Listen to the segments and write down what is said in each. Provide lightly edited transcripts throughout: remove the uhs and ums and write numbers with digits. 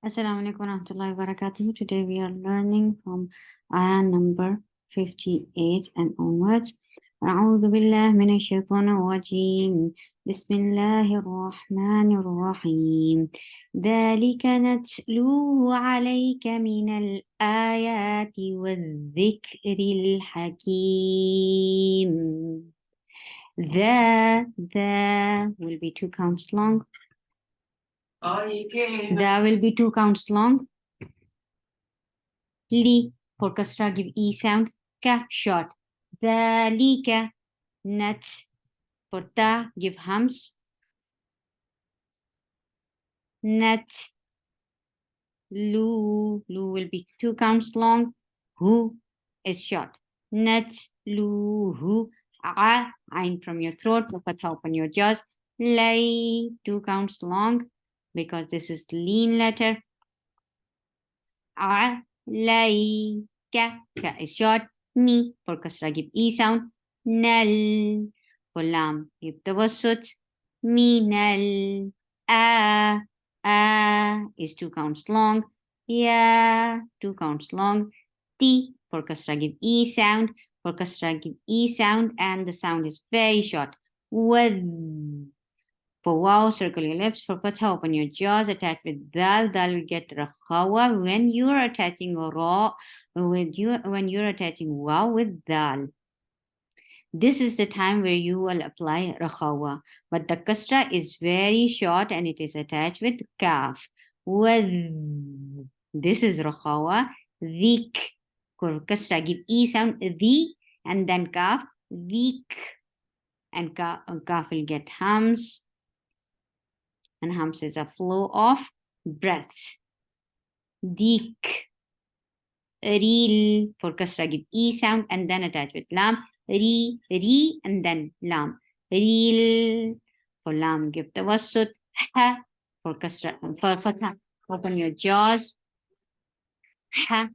Assalamu alaikum warahmatullahi wabarakatuh. Today we are learning from ayah number 58 and onwards. أعوذ بالله من الشيطان الرجيم بسم الله الرحمن الرحيم ذلك نتلوه عليك من الآيات والذكر الحكيم. The will be 2 counts long. That will be 2 counts long. Li for kasra, give E sound. Ka short. Dhalika nat for ta, give hums. Nat lu will be 2 counts long. Hu is short. Nat lu ain from your throat, fatha open your jaws. Lay 2 counts long because this is lean letter. Ka is short. Mi for kasra, give E sound. Nal for lam, give tawassut. Minal a is 2 counts long. Ya 2 counts long. T for kasra, give E sound. For kasra, give E sound, and the sound is very short. Wad for wow, circle your lips. For fatha, open your jaws. Attach with dal. Dal will get rakhawa when you are attaching ra. When you're attaching wow with dal. This is the time where you will apply rakhawa. But the kasra is very short and it is attached with kaf. This is rakhawa. Dik. For kasra, give E sound. The and then kaf. Dik. And kaf will get hums. And hums is a flow of breath. Dik. Reel for kasra, give E sound and then attach with lam. Re, and then lam. Reel for lam, give tawassut. Ha for kasra, for fatha, open your jaws. Ha,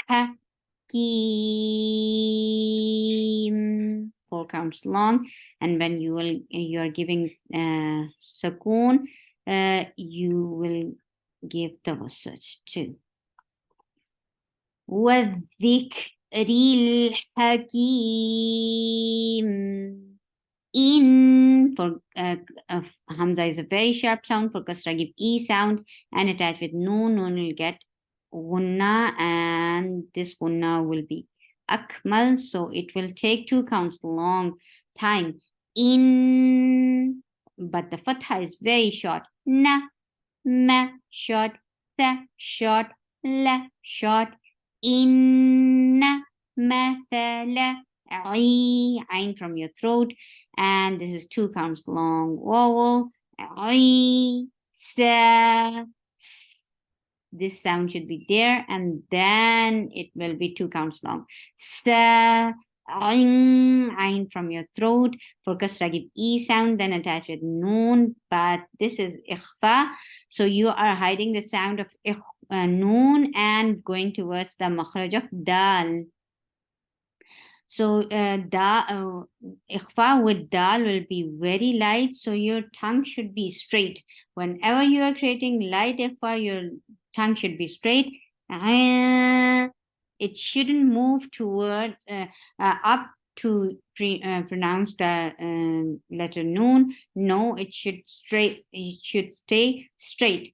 ha, Kim. 4 counts long, and when you are giving sukoon, you will give tawassut too. والذكر الحكيم. In for Hamza is a very sharp sound. For kasra, give E sound and attach with noon. Noon will get gunna, and this gunna will be akmal, so it will take 2 counts long time. In, but the fatha is very short. Na, ma short, tha short, la short. Inna mathala ain from your throat, and this is 2 counts long vowel. Sa, this sound should be there, and then it will be 2 counts long. Sa, ain from your throat. For kasra, give E sound, then attach with noon, but this is ikhfa, so you are hiding the sound of noon and going towards the makhraj of dal. So ikhfa with dal will be very light, so your tongue should be straight. Whenever you are creating light ikhfa, your tongue should be straight. It shouldn't move toward up to pronounce the letter noon. No, it should stay straight.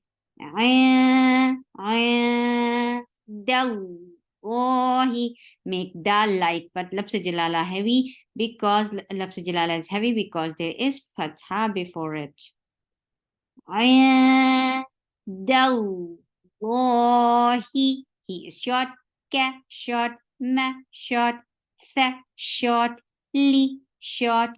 Dal. Oh, he make dal light, but lafz jalala heavy because lafz jalala is heavy because there is fatha before it. Dal. Oh, he is short. Ka short. Ma short. Tha short. Li short.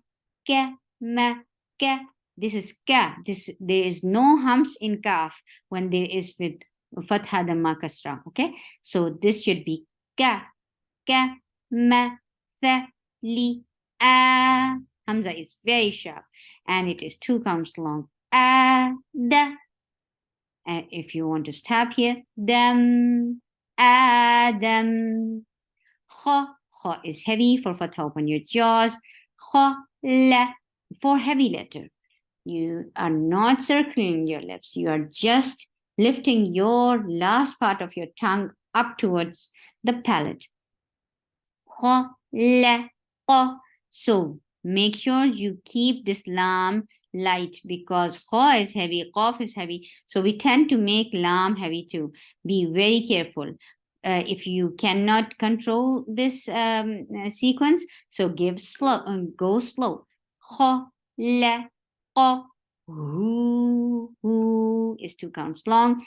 Ka ma ka. This is ka. There is no hums in kaf when there is with fatha dhamma kasra. Okay, so this should be ka ma tha li a. Hamza is very sharp and it is 2 counts long. A da. If you want to stop here, dam, adam. Kha is heavy. For fatha, open your jaws. Kha la for heavy letter. You are not circling your lips. You are just lifting your last part of your tongue up towards the palate. So make sure you keep this lam light because kha is heavy, qaf is heavy. So we tend to make lam heavy too. Be very careful. If you cannot control this sequence, so go slow. Kha, la, qa, hu is 2 counts long.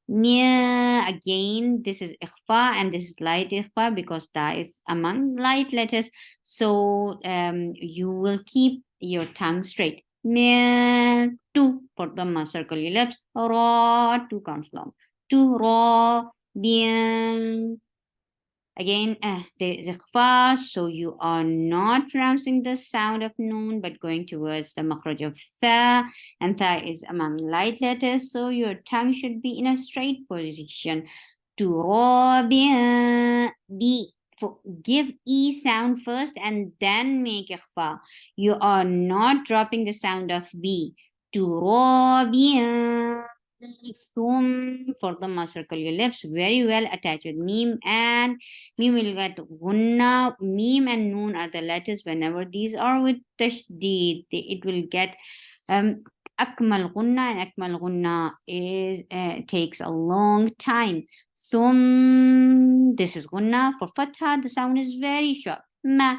Near again, this is ikhfa and this is light ikhfa because ta is among light letters. So you will keep your tongue straight. Near two for the circle your lips. Ra 2 counts long. Tu ra bien. Again, there is ikhfa, so you are not pronouncing the sound of noon, but going towards the makhraj of tha, and tha is among light letters, so your tongue should be in a straight position. Turabian, b. Give e sound first and then make ikhfa. You are not dropping the sound of b. Turabian. For the circle your lips very well attached with meme and meme will get gunna. Meme and noon are the letters whenever these are with tashdid it will get akmal gunna, and akmal gunna is takes a long time. This is gunna. For fatha the sound is very short. Ma,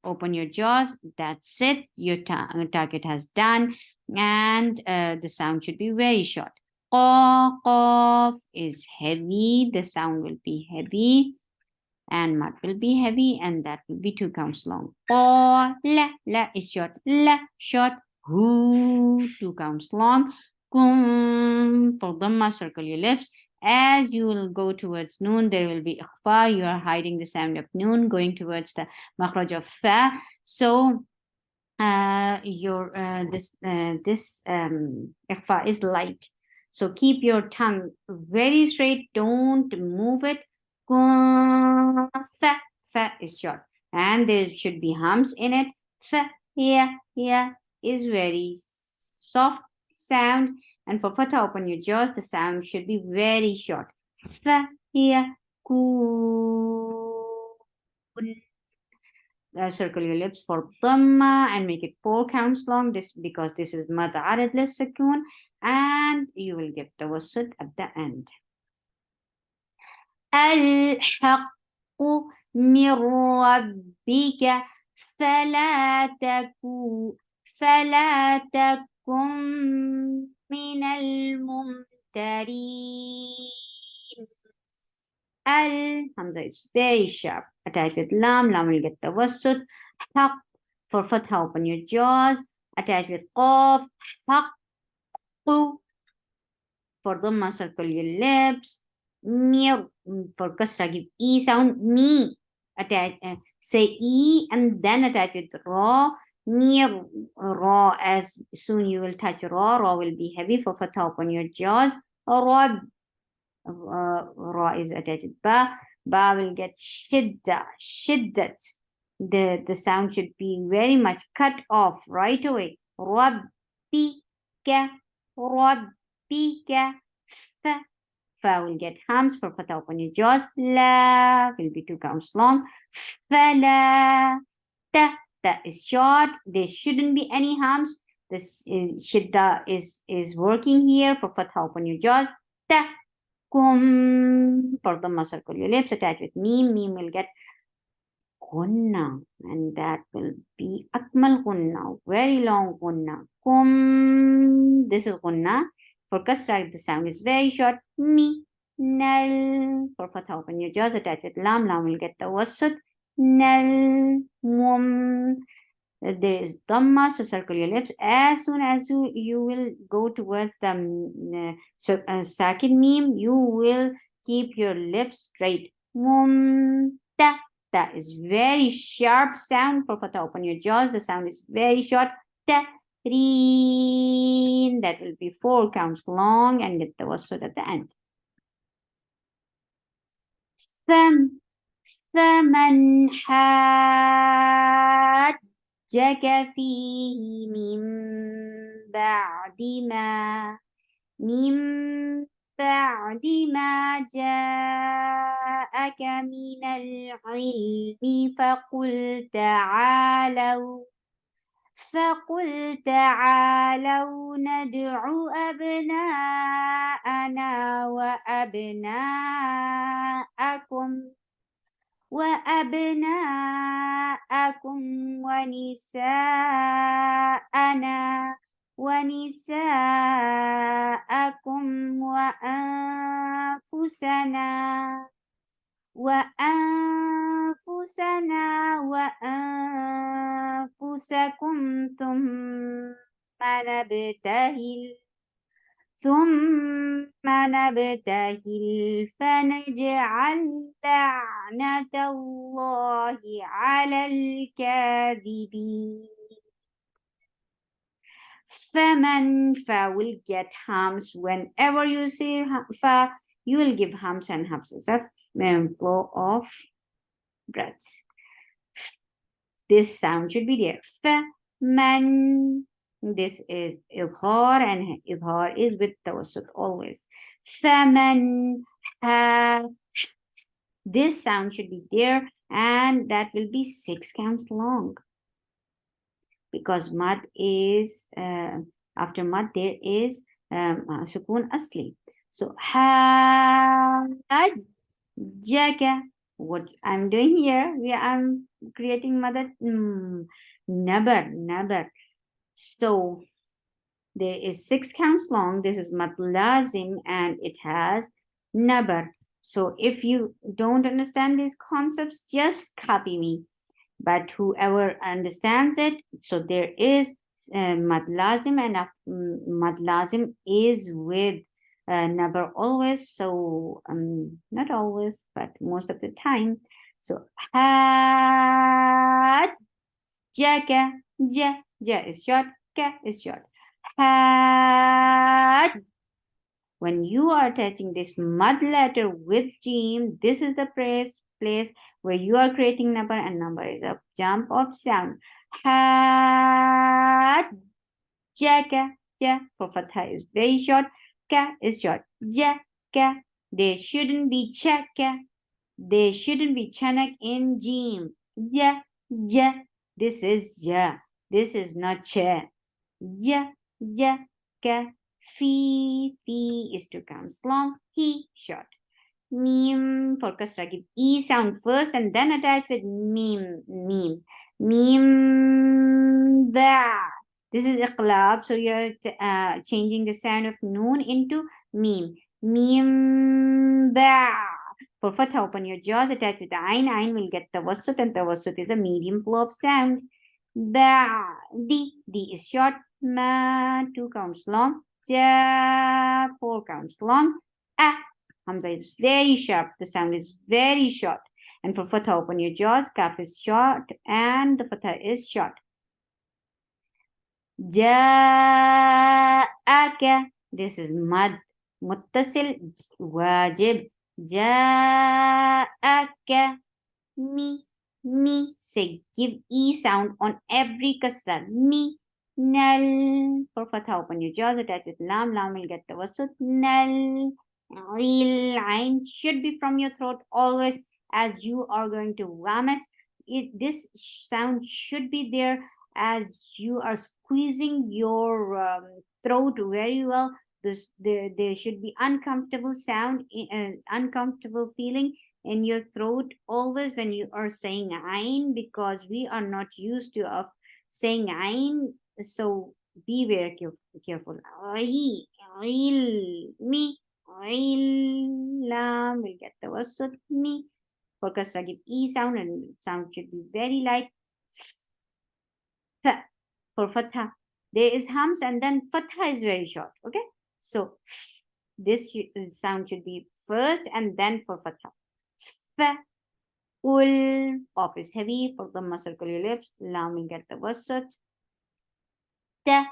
open your jaws, that's it, your target has done, and the sound should be very short. Qaf is heavy, the sound will be heavy, and mat will be heavy, and that will be 2 counts long. La is short, la short, hu 2 counts long. Kum for dhamma, circle your lips. As you will go towards noon, there will be ikhfa. You are hiding the sound of noon, going towards the makhraj of fa. So your this ikhfa is light. So keep your tongue very straight. Don't move it. Fa, fa is short, and there should be hums in it. Fa, yeah is very soft sound, and for fatha, open your jaws. The sound should be very short. Fa, yeah, circle your lips for dhamma and make it 4 counts long. This because this is mad arid lis sukoon, and you will get tawassut at the end. الحق من ربك فلا تكن من الممترين. Hamza is very sharp. Attached with lam, lam will get tawassut. Haq for fatha, open your jaws. Attached with qaf, haqqu for dhamma, circle your lips. Mir for kasra, give e sound. Me attach, say e and then attach with ra. Mir ra, as soon you will touch ra, ra will be heavy. For fatha, open your jaws. Ra ra is attached with ba. Ba will get shiddat. The sound should be very much cut off right away. Rabbika, rabbika. Fa will get hums. For fatha, open your jaws. La will be 2 counts long. Fala. Ta is short. There shouldn't be any hums. This shidda is working here. For fatha, open your jaws. Ta. Kum for the circle your lips, attached with meme. Meme will get gunna, and that will be akmal gunna, very long gunna. Kum, this is gunna. For kasra, the sound is very short. Mi, nal. For fatha, open your jaws, attached with lam. Lam will get the wasut. Nal, mum. There is dhamma, so circle your lips. As soon as you will go towards the sakin meme, you will keep your lips straight. Ta. That is very sharp sound. For fatha, open your jaws. The sound is very short. Ta. Reen. That will be 4 counts long and get the wasut at the end. فمن حاجك فيه من بعد ما من بعد ما جاءك من العلم فقل تعالوا ندع أبناءنا وأبناءكم ونساءكم وأنفسكم ثم نبتهل فنجعل لعنة الله على الكاذبين. Fa will get hums whenever you say fa. You will give hums and hums. It's a flow of breaths. This sound should be there. Fa man. This is ibhar, and ibhar is with tawassut always. Faman ha. This sound should be there, and that will be 6 counts long. Because mad is after mad there is sukun asli. So hajjaka. What I'm doing here, I'm creating mother nabar. So there is 6 counts long. This is mad lazim and it has nabar. So if you don't understand these concepts, just copy me. But whoever understands it, so there is mad lazim, and mad lazim is with nabar always. So not always, but most of the time. So had jaka, ja is short, ka is short. Had. When you are attaching this mud letter with jim, this is the place where you are creating number, and number is a jump of sound. Had jaka, ja for fatha is very short, ka is short, jaka. There shouldn't be chaka, there shouldn't be chanak in jim. Ja, this is ja, this is not cha. Ja, ka. Fee is 2 counts long, he short. Meme for kasra, give e sound first and then attach with meme. Da. This is iqlab, so you're changing the sound of noon into meme. Ba. For fatha, open your jaws, attach with the ayn. Ayn will get tawassut, and tawassut is a medium flow of sound. Ba. D is short. Ma, 2 counts long. Ja, 4 counts long. Hamza is very sharp. The sound is very short. And for fatha, open your jaws. Kaf is short and the fatha is short. Ja'aka. This is mad. Muttasil wajib. Ja'aka. Me. Say give e sound on every kasra. Me. Nal. For fatha, open your jaws, attach with lam. Lam will get tawassut. Nal. Real line should be from your throat always as you are going to vomit. This sound should be there as you are squeezing your throat very well. There should be uncomfortable sound, uncomfortable feeling in your throat always when you are saying ayn, because we are not used to of saying ayn. So be very careful. Me. Lam will get tawassut. Me. For kasra, give e sound, and sound should be very light. Fa. For fatha, there is hums and then fatha is very short. Okay, so this sound should be first and then for fatha. Fa. Ul. Off is heavy. For the circle your lips. Lam will get tawassut. Ta.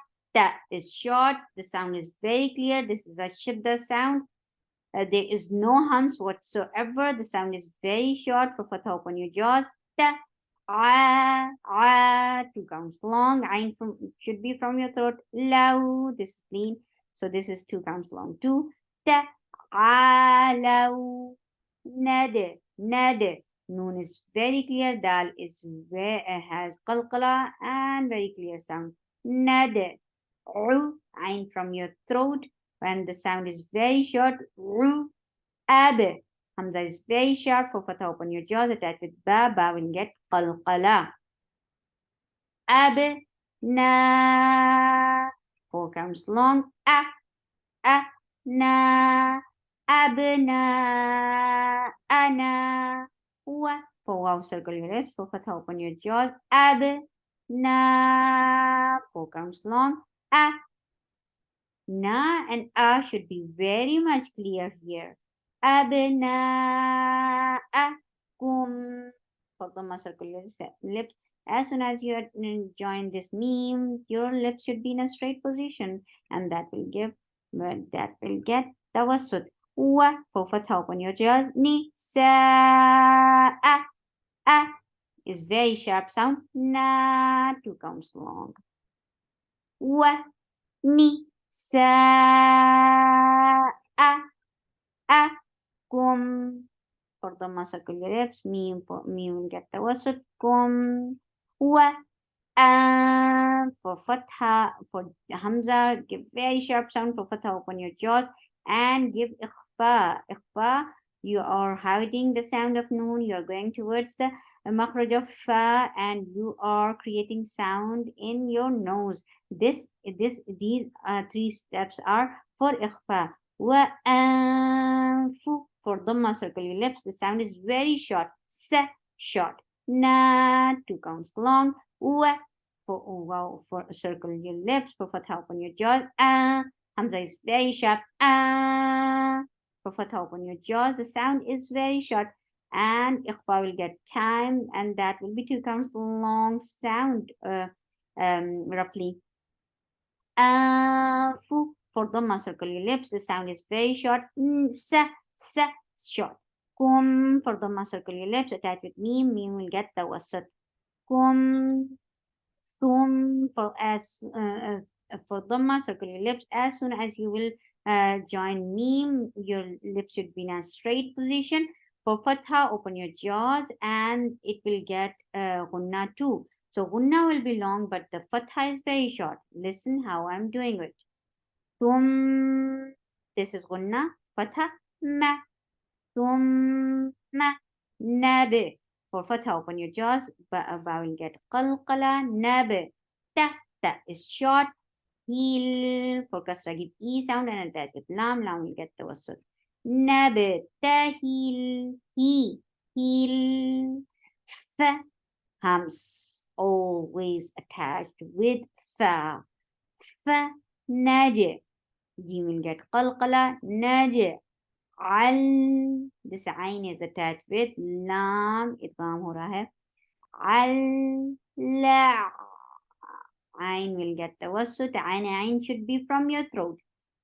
Is short. The sound is very clear. This is a shidda sound. There is no hums whatsoever. The sound is very short. For fatha, open your jaws. Ta. Two counts long. Ain should be from your throat. Low, this is clean. So this is two counts long. Two. Ta'alaw. Nad. Noon is very clear. Dal is where has qalqala and very clear sound. Nad. Ain from your throat. When the sound is very short. Ab. Hamza is very sharp. For fatha, open your jaws. Attach with ba. Ba will get qalqala. Ab. Na. Four counts long. Na. Abna. Ana. Wa. For wow, circle your lips. For fatha, open your jaws. Ab. Na. Four counts long. Na and a should be very much clear here. Abna'akum. For the circle your lips. As soon as you join this meme, your lips should be in a straight position, and that will get tawassut. Wa for fatha, open your jaws. Ni sa a is very sharp sound. Na two counts long. Wa ni ساءكم for the circle your lips. Me will get the wasut. Kum wa for fatha, for hamza, give very sharp sound. For fatha, open your jaws and give ikhfa. You are hiding the sound of noon. You are going towards the makhraj of fa, and you are creating sound in your nose. These three steps are for ikhfa. Wa anfu for dhamma, circle your lips. The sound is very short. Sa short. Na two counts long. Wa for circle your lips. For fatha, open your jaws. Hamza is very sharp. For fatha, open your jaws. The sound is very short. And ikhfa will get time, and that will be two counts long sound, roughly. Fu for dhamma, circle your lips. The sound is very short. Sa short. Kum for dhamma, circle your lips. Attach with meme. Meme will get the wasat. Kum. Tum for dhamma, circle your lips. As soon as you will join meme, your lips should be in a straight position. For fatha, open your jaws, and it will get gunna too. So gunna will be long, but the fatha is very short. Listen how I'm doing it. Tum. This is gunna. Fatha. Ma. Tum. Ma. Nabi. For fatha, open your jaws. Ba will get qalqala. Nabi. Ta is short. Heel for kasra, give e sound and attach with lam. Lam will get tawassut. Nabtahil. Heel. Fa. Hams always attached with fa. Fa. Naji. You will get qalqala. Naji. Al. This ayn is attached with lam. Idgham ho raha hai. Al. La. Ayn will get the wasut. Ayn should be from your throat.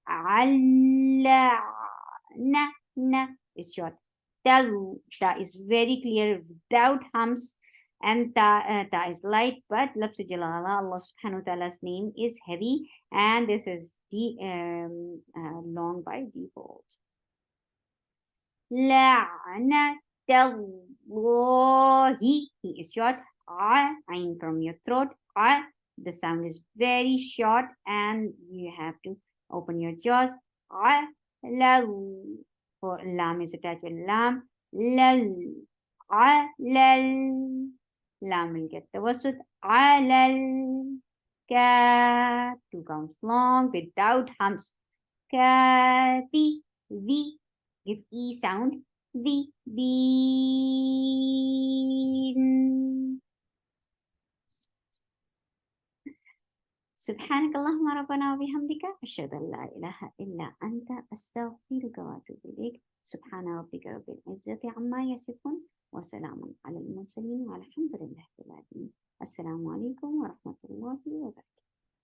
Allah. Na is short. Ta is very clear without hums, and ta is light, but lafz jalala, Allah subhanahu wa ta'ala's name is heavy, and this is long by default. La'natallahi. He is short. Ayn from your throat. The sound is very short, and you have to open your jaws. For lam is attached with lam. Lam will get the wasut. Ka. Two counts long without hums. Kafi. V. Give e sound. Bean. سبحانك اللهم ربنا وبحمدك أشهد أن لا إله إلا أنت أستغفرك وأتوب إليك. سبحان ربك رب العزة عما يصفون وسلام على المرسلين والحمد لله رب العالمين. السلام عليكم ورحمة الله وبركاته.